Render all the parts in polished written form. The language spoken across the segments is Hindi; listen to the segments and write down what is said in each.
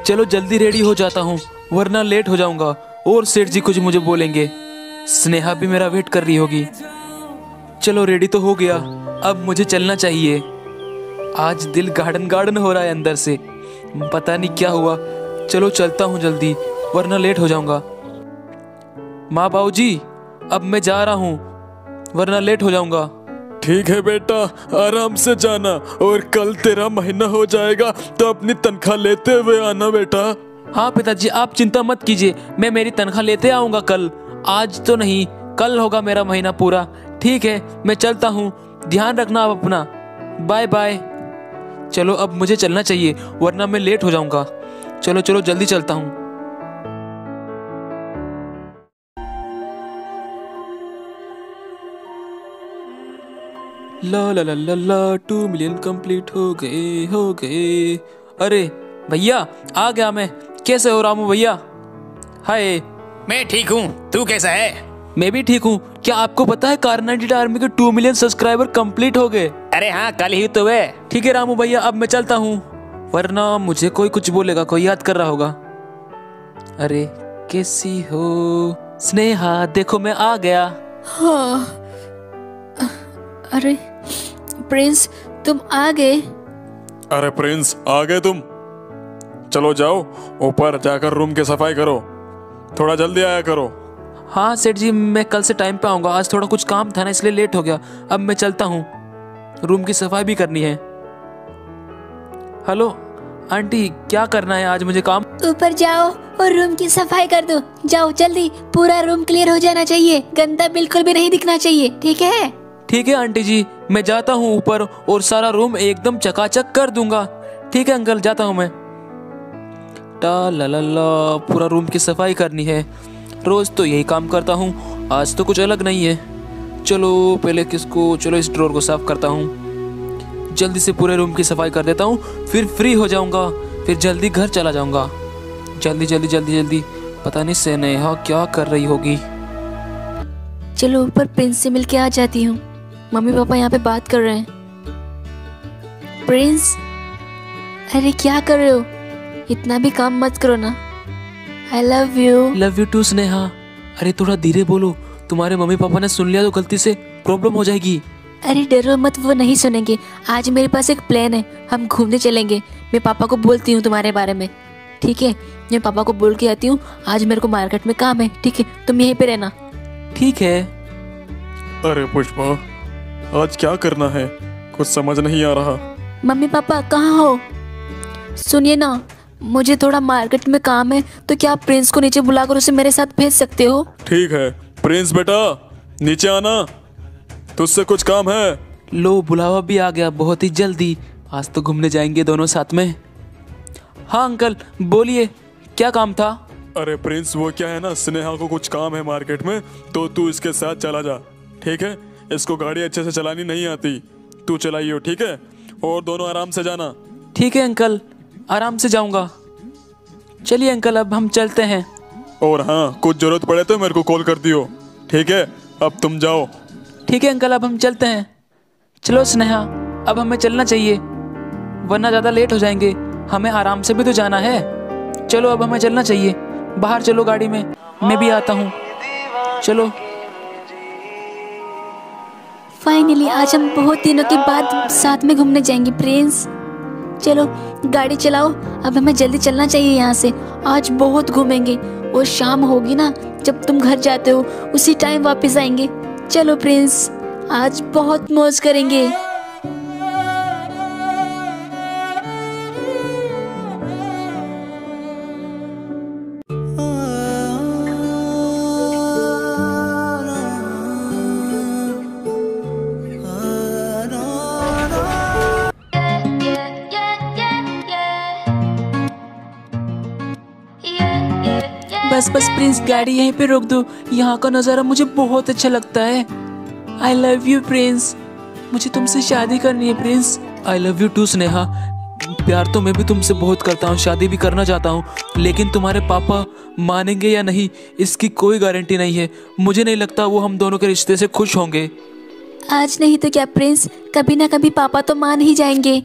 चलो जल्दी रेडी हो जाता हूँ वरना लेट हो जाऊंगा और सेठ जी कुछ मुझे बोलेंगे। स्नेहा भी मेरा वेट कर रही होगी। चलो रेडी तो हो गया, अब मुझे चलना चाहिए। आज दिल गार्डन गार्डन हो रहा है अंदर से, पता नहीं क्या हुआ। चलो चलता हूँ जल्दी वरना लेट हो जाऊंगा। माँ बाबूजी अब मैं जा रहा हूँ वरना लेट हो जाऊंगा। ठीक है बेटा, आराम से जाना और कल तेरा महीना हो जाएगा तो अपनी तनख्वाह लेते हुए आना बेटा। हाँ पिताजी आप चिंता मत कीजिए, मैं मेरी तनख्वाह लेते आऊंगा कल। आज तो नहीं, कल होगा मेरा महीना पूरा। ठीक है मैं चलता हूँ, ध्यान रखना आप अपना। Bye bye. चलो अब मुझे चलना चाहिए वरना मैं लेट हो जाऊंगा। चलो चलो जल्दी चलता हूँ। ला ला ला ला ला 2 मिलियन कंप्लीट हो गए। अरे भैया आ गया मैं। कैसे हो रामू भैया? हाय। मैं ठीक हूँ, तू कैसा है? मैं भी ठीक हूँ। क्या आपको पता है कारनाइट आर्मी के 2 मिलियन सब्सक्राइबर कंप्लीट हो गए? अरे हाँ कल ही तो हुए। ठीक है रामू भैया अब मैं चलता हूँ वरना मुझे कोई कुछ बोलेगा, कोई याद कर रहा होगा। अरे कैसी हो स्नेहा, देखो मैं आ गया। हाँ। अरे प्रिंस तुम आ गए? अरे प्रिंस आ गए तुम? चलो जाओ ऊपर जाकर रूम की सफाई करो, थोड़ा जल्दी आया करो। हाँ सेठ जी मैं कल से टाइम पे आऊँगा, आज थोड़ा कुछ काम था ना इसलिए लेट हो गया। अब मैं चलता हूँ, रूम की सफाई भी करनी है। हेलो आंटी क्या करना है आज मुझे काम? ऊपर जाओ और रूम की सफाई कर दो। जाओ जल्दी, पूरा रूम क्लियर हो जाना चाहिए, गंदा बिल्कुल भी नहीं दिखना चाहिए। ठीक है? ठीक है आंटी जी, मैं जाता हूँ ऊपर और सारा रूम एकदम चकाचक कर दूंगा। ठीक है अंकल जाता हूँ मैं। टा ला ला ला, पूरा रूम की सफाई करनी है। रोज तो यही काम करता हूँ, आज तो कुछ अलग नहीं है। चलो पहले चलो इस ड्रॉर को साफ करता हूँ। जल्दी से पूरे रूम की सफाई कर देता हूँ, फिर फ्री हो जाऊंगा, फिर जल्दी घर चला जाऊंगा। जल्दी जल्दी जल्दी जल्दी। पता नहीं स्नेहा क्या कर रही होगी। चलो ऊपर प्रिंस से मिलके आ जाती हूँ, मम्मी पापा यहाँ पे बात कर रहे हैं। प्रिंस अरे क्या कर रहे हो, इतना भी काम मत करो ना। I love you too Sneha. अरे थोड़ा धीरे बोलो, तुम्हारे मम्मी पापा ने सुन लिया तो गलती से प्रॉब्लम हो जाएगी। अरे डरो मत, वो नहीं सुनेंगे। आज मेरे पास एक प्लान है, हम घूमने चलेंगे। मैं पापा को बोलती हूँ तुम्हारे बारे में। ठीक है मैं पापा को बोल के आती हूँ, आज मेरे को मार्केट में काम है। ठीक है तुम यहीं पे रहना। ठीक है। अरे पुष्पा आज क्या करना है, कुछ समझ नहीं आ रहा। मम्मी पापा कहाँ हो? सुनिए ना, मुझे थोड़ा मार्केट में काम है, तो क्या आप प्रिंस को नीचे बुलाकर उसे मेरे साथ भेज सकते हो? ठीक है प्रिंस बेटा नीचे आना, तुझसे कुछ काम है। लो बुलावा भी आ गया बहुत ही जल्दी। आज तो घूमने जाएंगे दोनों साथ में। हाँ अंकल बोलिए क्या काम था? अरे प्रिंस वो क्या है ना, स्नेहा को कुछ काम है मार्केट में, तो तू इसके साथ चला जा। ठीक है इसको गाड़ी अच्छे से चलानी नहीं आती, तू चलाइयो। ठीक है और दोनों आराम से जाना। ठीक है अंकल आराम से जाऊंगा। चलिए अंकल अब हम चलते हैं। और हाँ कुछ जरूरत पड़े तो मेरे को कॉल कर दियो। ठीक है अब तुम जाओ। ठीक है अंकल अब हम चलते हैं। चलो स्नेहा अब हमें चलना चाहिए वरना ज़्यादा लेट हो जाएंगे, हमें आराम से भी तो जाना है। चलो अब हमें चलना चाहिए, बाहर चलो गाड़ी में, मैं भी आता हूँ। चलो। फाइनली आज हम बहुत दिनों के बाद साथ में घूमने जाएंगे प्रिंस। चलो गाड़ी चलाओ, अब हमें जल्दी चलना चाहिए यहाँ से। आज बहुत घूमेंगे और शाम होगी ना जब तुम घर जाते हो उसी टाइम वापस आएंगे। चलो प्रिंस आज बहुत मौज करेंगे। बस बस प्रिंस गाड़ी यहीं पे रोक दो, यहाँ का नज़ारा मुझे बहुत अच्छा लगता है। आई लव यू प्रिंस, मुझे तुमसे शादी करनी है Prince. I love you too Sneha, प्यार तो मैं भी तुमसे बहुत करता हूँ, शादी भी करना चाहता हूँ, लेकिन तुम्हारे पापा मानेंगे या नहीं इसकी कोई गारंटी नहीं है। मुझे नहीं लगता वो हम दोनों के रिश्ते से खुश होंगे। आज नहीं तो क्या प्रिंस, कभी ना कभी पापा तो मान ही जाएंगे।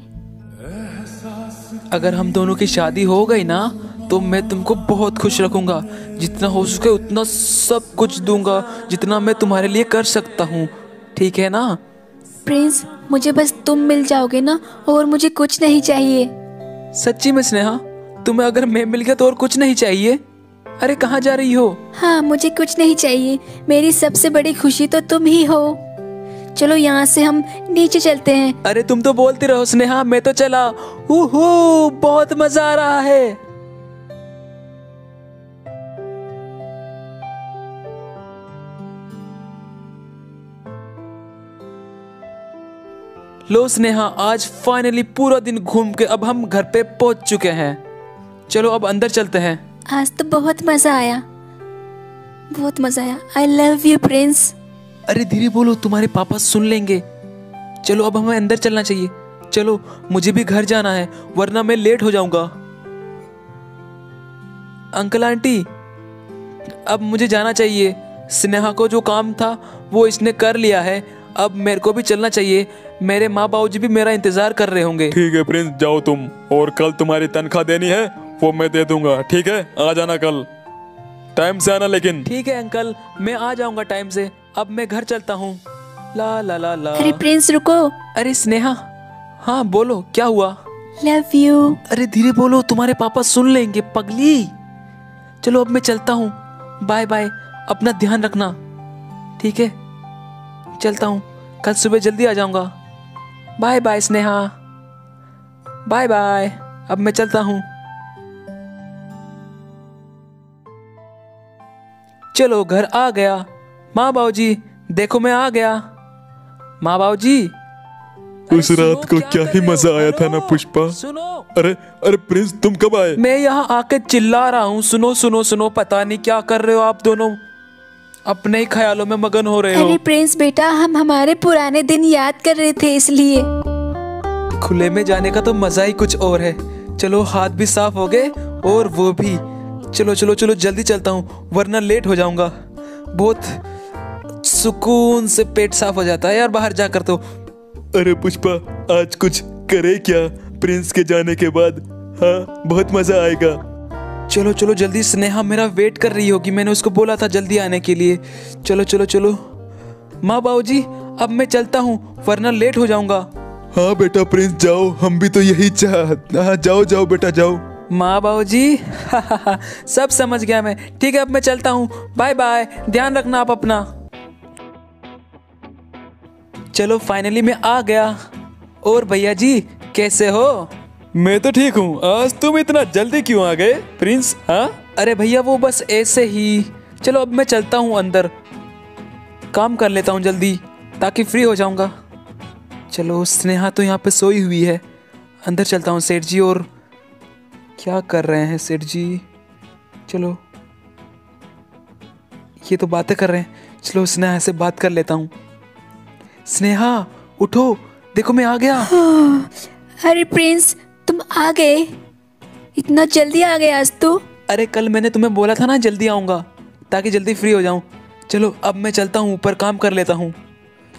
अगर हम दोनों की शादी हो गई ना तो मैं तुमको बहुत खुश रखूंगा। जितना हो सके उतना सब कुछ दूंगा, जितना मैं तुम्हारे लिए कर सकता हूँ, ठीक है ना? प्रिंस, मुझे बस तुम मिल जाओगे ना, और मुझे कुछ नहीं चाहिए। सच्ची में स्नेहा, तुम्हें अगर मैं मिल गया तो और कुछ नहीं चाहिए? अरे कहाँ जा रही हो? हाँ, मुझे कुछ नहीं चाहिए। मेरी सबसे बड़ी खुशी तो तुम ही हो। चलो यहाँ से हम नीचे चलते हैं। अरे तुम तो बोलती रहो स्नेहा, मैं तो चला। उहू, बहुत मजा आ रहा है। लो स्नेहा, आज फाइनली पूरा दिन घूम के अब हम घर पे पहुंच चुके हैं। चलो अब अंदर चलते हैं। आज तो बहुत मजा आया, बहुत मजा आया। आई लव यू प्रिंस। अरे धीरे बोलो, तुम्हारे पापा सुन लेंगे। चलो अब हमें अंदर चलना चाहिए। चलो, मुझे भी घर जाना है वरना मैं लेट हो जाऊंगा। अंकल आंटी, अब मुझे जाना चाहिए। स्नेहा को जो काम था वो इसने कर लिया है, अब मेरे को भी चलना चाहिए। मेरे माँ बाबूजी भी मेरा इंतजार कर रहे होंगे। ठीक है प्रिंस, जाओ तुम, और कल तुम्हारी तनख्वाह देनी है वो मैं दे दूंगा, ठीक है? आ जाना कल, टाइम से आना लेकिन। ठीक है अंकल, मैं आ जाऊंगा टाइम से। अब मैं घर चलता हूँ। ला ला ला ला। अरे प्रिंस रुको। अरे स्नेहा, हाँ बोलो, क्या हुआ? Love you. अरे धीरे बोलो, तुम्हारे पापा सुन लेंगे पगली। चलो अब मैं चलता हूँ, बाय बाय, अपना ध्यान रखना, ठीक है? चलता हूँ, कल सुबह जल्दी आ जाऊंगा। Bye bye Sneha, bye bye, अब मैं चलता हूँ। चलो घर आ गया। माँ बाबूजी देखो मैं आ गया। माँ बाबूजी, उस रात को क्या ही मजा आया था ना पुष्पा। सुनो, अरे अरे प्रिंस, तुम कब आए? मैं यहाँ आके चिल्ला रहा हूँ, सुनो सुनो सुनो। पता नहीं क्या कर रहे हो आप दोनों, अपने ही ख्यालों में मगन हो रहे हो। अरे प्रिंस बेटा, हम हमारे पुराने दिन याद कर रहे थे इसलिए। खुले में जाने का तो मजा ही कुछ और है। चलो हाथ भी साफ हो गए और वो भी। चलो चलो चलो, जल्दी चलता हूँ वरना लेट हो जाऊंगा। बहुत सुकून से पेट साफ हो जाता है यार बाहर जाकर तो। अरे पुष्पा, आज कुछ करे क्या प्रिंस के जाने के बाद? हाँ, बहुत मजा आएगा। चलो चलो जल्दी, स्नेहा मेरा वेट कर रही होगी, मैंने उसको बोला था जल्दी आने के लिए। चलो चलो चलो। माँ बाबूजी, अब मैं चलता हूँ वरना लेट हो जाऊंगा। हाँ बेटा प्रिंस, जाओ, हम भी तो यही चाहते। हाँ, जाओ जाओ बेटा जाओ। माँ बाबूजी, सब समझ गया मैं। ठीक है, अब मैं चलता हूँ, बाय बाय, ध्यान रखना आप अपना। चलो फाइनली मैं आ गया। और भैया जी कैसे हो? मैं तो ठीक हूँ। आज तुम इतना जल्दी क्यों आ गए प्रिंस? हाँ, अरे भैया वो बस ऐसे ही। चलो अब मैं चलता हूँ अंदर, काम कर लेता हूँ जल्दी ताकि फ्री हो जाऊंगा। चलो, स्नेहा तो यहाँ पे सोई हुई है, अंदर चलता हूँ। सेठ जी और क्या कर रहे हैं सेठ जी? चलो, ये तो बातें कर रहे हैं। चलो स्नेहा से बात कर लेता हूँ। स्नेहा उठो, देखो मैं आ गया। अरे प्रिंस, तुम आ गए? इतना जल्दी आ गए आज तो? अरे कल मैंने तुम्हें बोला था ना जल्दी आऊँगा ताकि जल्दी फ्री हो जाऊँ। चलो अब मैं चलता हूँ, ऊपर काम कर लेता हूँ।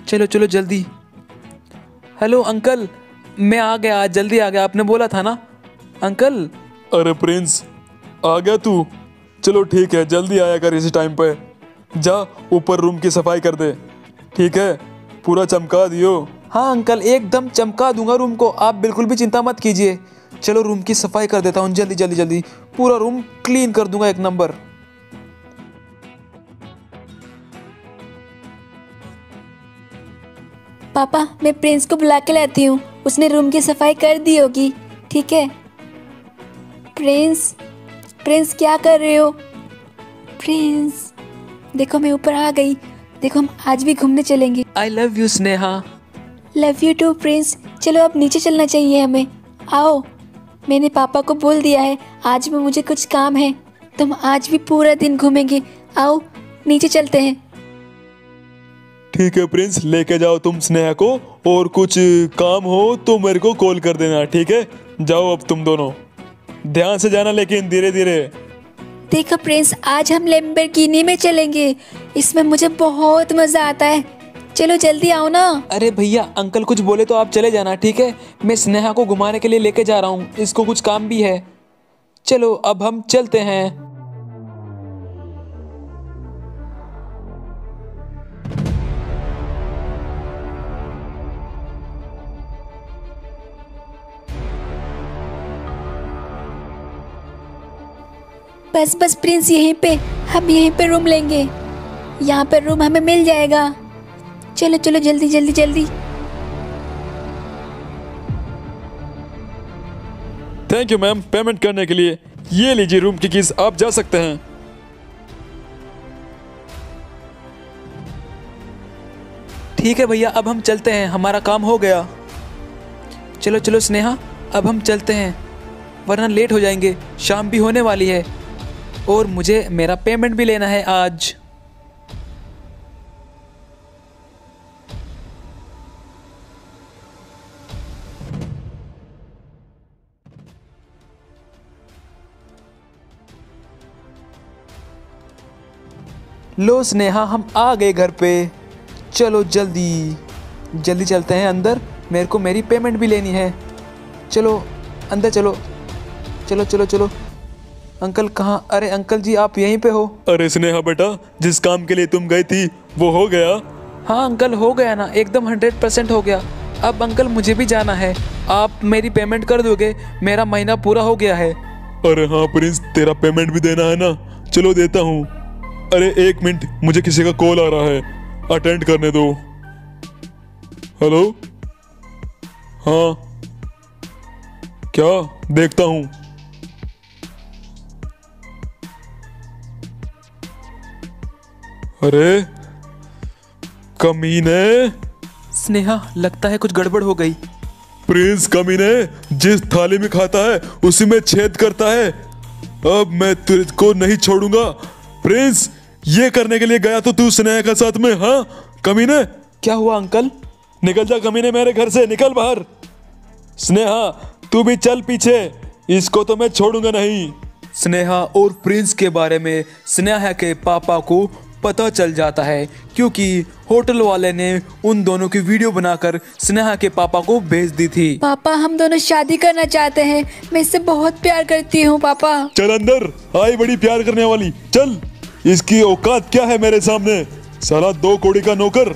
चलो चलो जल्दी। हेलो अंकल, मैं आ गया, आज जल्दी आ गया, आपने बोला था ना अंकल। अरे प्रिंस, आ गया तू? चलो ठीक है, जल्दी आया कर इसी टाइम पे। जा ऊपर रूम की सफाई कर दे, ठीक है? पूरा चमका दियो। हाँ अंकल, एकदम चमका दूंगा रूम को, आप बिल्कुल भी चिंता मत कीजिए। चलो रूम की सफाई कर देता हूँ जल्दी जल्दी जल्दी, पूरा रूम क्लीन कर दूंगा एक नंबर। पापा, मैं प्रिंस को बुला के लाती हूँ, उसने रूम की सफाई कर दी होगी, ठीक है? प्रिंस, प्रिंस क्या कर रहे हो? प्रिंस देखो, मैं ऊपर आ गई। देखो, हम आज भी घूमने चलेंगे। I love you Sneha. Love you too Prince. चलो अब नीचे चलना चाहिए हमें। आओ, मैंने पापा को बोल दिया है आज भी मुझे कुछ काम है, तो हम आज भी पूरा दिन घूमेंगे। आओ नीचे चलते हैं। ठीक है प्रिंस, लेके जाओ तुम स्नेहा को, और कुछ काम हो तो मेरे को कॉल कर देना, ठीक है? जाओ अब तुम दोनों, ध्यान से जाना लेकिन धीरे धीरे। देखो प्रिंस, आज हम लैम्बोर्गिनी में चलेंगे, इसमें मुझे बहुत मजा आता है। चलो जल्दी आओ ना। अरे भैया, अंकल कुछ बोले तो आप चले जाना, ठीक है? मैं स्नेहा को घुमाने के लिए लेके जा रहा हूँ, इसको कुछ काम भी है। चलो अब हम चलते हैं। बस बस प्रिंस, यहीं पे हम यहीं पे रूम लेंगे। यहाँ पे रूम हमें मिल जाएगा। चलो चलो जल्दी जल्दी जल्दी। थैंक यू मैम पेमेंट करने के लिए। ये लीजिए रूम की कीज, आप जा सकते हैं। ठीक है भैया, अब हम चलते हैं, हमारा काम हो गया। चलो चलो स्नेहा, अब हम चलते हैं वरना लेट हो जाएंगे, शाम भी होने वाली है और मुझे मेरा पेमेंट भी लेना है आज। लो स्नेहा, हम आ गए घर पे। चलो जल्दी जल्दी चलते हैं अंदर, मेरे को मेरी पेमेंट भी लेनी है। चलो अंदर चलो चलो चलो चलो। अंकल कहाँ? अरे अंकल जी, आप यहीं पे हो? अरे स्नेहा बेटा, जिस काम के लिए तुम गई थी वो हो गया? हाँ अंकल, हो गया ना, एकदम 100% हो गया। अब अंकल मुझे भी जाना है, आप मेरी पेमेंट कर दोगे? मेरा महीना पूरा हो गया है। अरे हाँ प्रिंस, तेरा पेमेंट भी देना है ना, चलो देता हूँ। अरे एक मिनट, मुझे किसी का कॉल आ रहा है, अटेंड करने दो। हेलो, हाँ क्या? देखता हूँ। अरे कमीने! स्नेहा, लगता है कुछ गड़बड़ हो गई। प्रिंस कमीने, जिस थाली में खाता है उसी में छेद करता है। अब मैं तुझको नहीं छोड़ूंगा। प्रिंस, ये करने के लिए गया तो तू स्नेहा के साथ में? हाँ कमीने। क्या हुआ अंकल? निकल जा कमीने, मेरे घर से निकल बाहर। स्नेहा तू भी चल पीछे, इसको तो मैं छोड़ूंगा नहीं। स्नेहा और प्रिंस के बारे में स्नेहा के पापा को पता चल जाता है क्योंकि होटल वाले ने उन दोनों की वीडियो बनाकर स्नेहा के पापा को भेज दी थी। पापा, हम दोनों शादी करना चाहते हैं, मैं इससे बहुत प्यार करती हूँ पापा। चल अंदर, आई बड़ी प्यार करने वाली, चल। इसकी औकात क्या है मेरे सामने? साला 2 कौड़ी का नौकर।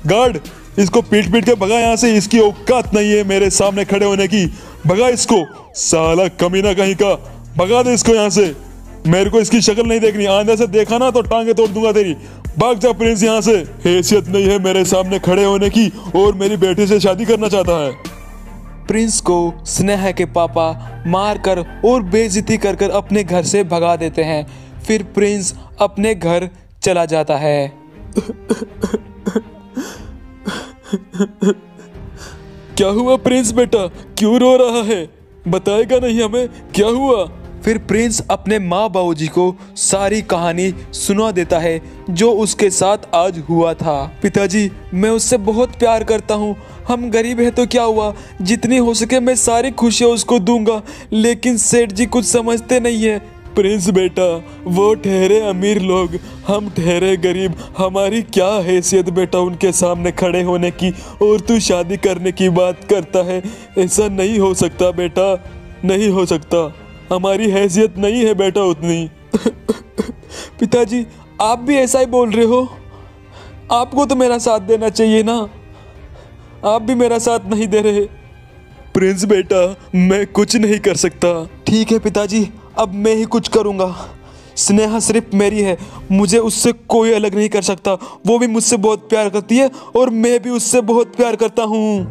गार्ड, इसको पीट पीट के भगा यहाँ से, इसकी औकात नहीं है मेरे सामने खड़े होने की। भगा इसको, साला कमीना कहीं का, भगा दे इसको यहाँ से। मेरे को इसकी शक्ल नहीं देखनी, आंधे से देखा ना तो टांगे तोड़ दूंगा तेरी। भाग जा प्रिंस यहाँ से, हैसियत नहीं है मेरे सामने खड़े होने की और मेरी बेटी से शादी करना चाहता है। प्रिंस को स्नेहा के पापा मारकर और बेइज्जती कर कर अपने घर से भगा देते हैं। फिर प्रिंस अपने घर चला जाता है। क्या हुआ प्रिंस बेटा, क्यों रो रहा है? बताएगा नहीं हमें क्या हुआ? फिर प्रिंस अपने माँ बाबूजी को सारी कहानी सुना देता है जो उसके साथ आज हुआ था। पिताजी, मैं उससे बहुत प्यार करता हूँ, हम गरीब हैं तो क्या हुआ, जितनी हो सके मैं सारी खुशियाँ उसको दूंगा, लेकिन सेठ जी कुछ समझते नहीं है। प्रिंस बेटा, वो ठहरे अमीर लोग, हम ठहरे गरीब, हमारी क्या हैसियत बेटा उनके सामने खड़े होने की, और तू शादी करने की बात करता है। ऐसा नहीं हो सकता बेटा, नहीं हो सकता, हमारी हैसियत नहीं है बेटा उतनी। पिताजी, आप भी ऐसा ही बोल रहे हो? आपको तो मेरा साथ देना चाहिए ना, आप भी मेरा साथ नहीं दे रहे। प्रिंस बेटा, मैं कुछ नहीं कर सकता। ठीक है पिताजी, अब मैं ही कुछ करूँगा। स्नेहा सिर्फ मेरी है, मुझे उससे कोई अलग नहीं कर सकता। वो भी मुझसे बहुत प्यार करती है और मैं भी उससे बहुत प्यार करता हूँ।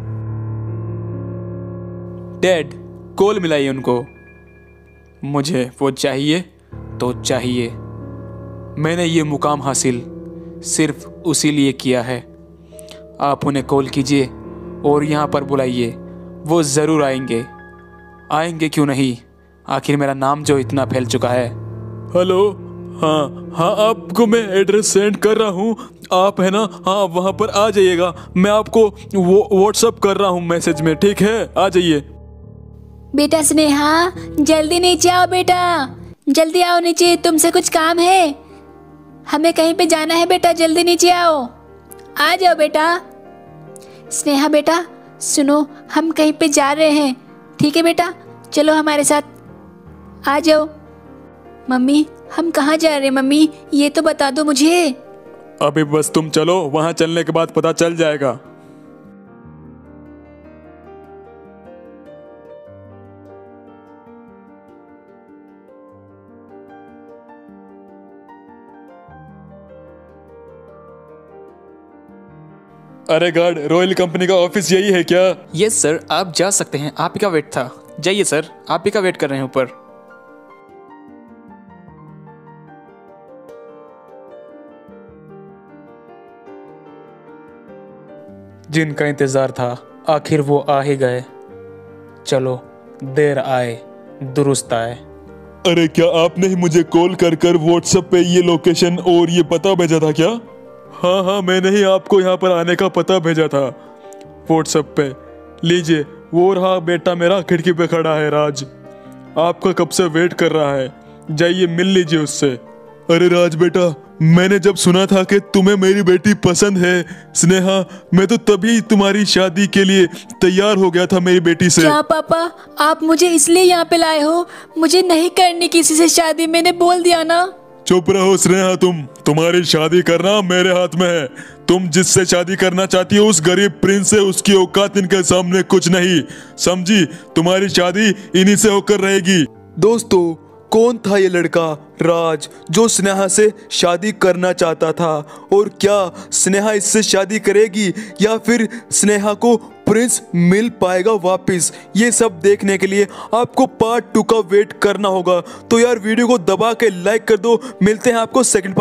डैड, कॉल मिलाइए उनको। मुझे वो चाहिए तो चाहिए। मैंने ये मुकाम हासिल सिर्फ उसी लिए किया है। आप उन्हें कॉल कीजिए और यहाँ पर बुलाइए, वो ज़रूर आएंगे। आएंगे क्यों नहीं, आखिर मेरा नाम जो इतना फैल चुका है। हेलो, हाँ, आपको मैं एड्रेस सेंड कर रहा हूँ, आप है ना, हाँ वहाँ पर आ जाइएगा। मैं आपको वो व्हाट्सअप कर रहा हूँ मैसेज में, ठीक है? आ जाइए। बेटा स्नेहा, जल्दी नीचे आओ बेटा, जल्दी आओ नीचे, तुमसे कुछ काम है, हमें कहीं पे जाना है बेटा, जल्दी नीचे आओ, आ जाओ बेटा। स्नेहा बेटा सुनो, हम कहीं पे जा रहे हैं, ठीक है बेटा, चलो हमारे साथ। आ जाओ। मम्मी हम कहाँ जा रहे हैं मम्मी, ये तो बता दो मुझे। अभी बस तुम चलो, वहां चलने के बाद पता चल जाएगा। अरे गार्ड, रॉयल कंपनी का ऑफिस यही है क्या? यस सर, आप जा सकते हैं, आप ही का वेट था। जाइए सर, आप ही का वेट कर रहे हैं ऊपर। जिनका इंतजार था आखिर वो आ ही गए। चलो, देर आए दुरुस्त आए। अरे क्या आपने ही मुझे कॉल कर कर व्हाट्सएप पे ये लोकेशन और ये पता भेजा था क्या? हाँ हाँ, मैंने ही आपको यहाँ पर आने का पता भेजा था व्हाट्सएप पे। लीजिए, वो रहा बेटा मेरा खिड़की पे खड़ा है, राज आपका कब से वेट कर रहा है, जाइए मिल लीजिए उससे। अरे राज बेटा, मैंने जब सुना था कि तुम्हें मेरी बेटी पसंद है स्नेहा, मैं तो तभी तुम्हारी शादी के लिए तैयार हो गया था मेरी बेटी से। क्या पापा, आप मुझे इसलिए यहाँ पे लाए हो? मुझे नहीं करनी किसी से शादी, मैंने बोल दिया ना। चुप रहो स्नेहा, तुम्हारी शादी करना मेरे हाथ में है। तुम जिससे शादी करना चाहती हो उस गरीब प्रिंस से, उसकी औकात इनके सामने कुछ नहीं, समझी? तुम्हारी शादी इन्हीं से होकर रहेगी। दोस्तों, कौन था ये लड़का राज जो स्नेहा से शादी करना चाहता था, और क्या स्नेहा इससे शादी करेगी या फिर स्नेहा को प्रिंस मिल पाएगा वापस? ये सब देखने के लिए आपको पार्ट 2 का वेट करना होगा। तो यार वीडियो को दबा के लाइक कर दो। मिलते हैं आपको सेकंड पार्ट।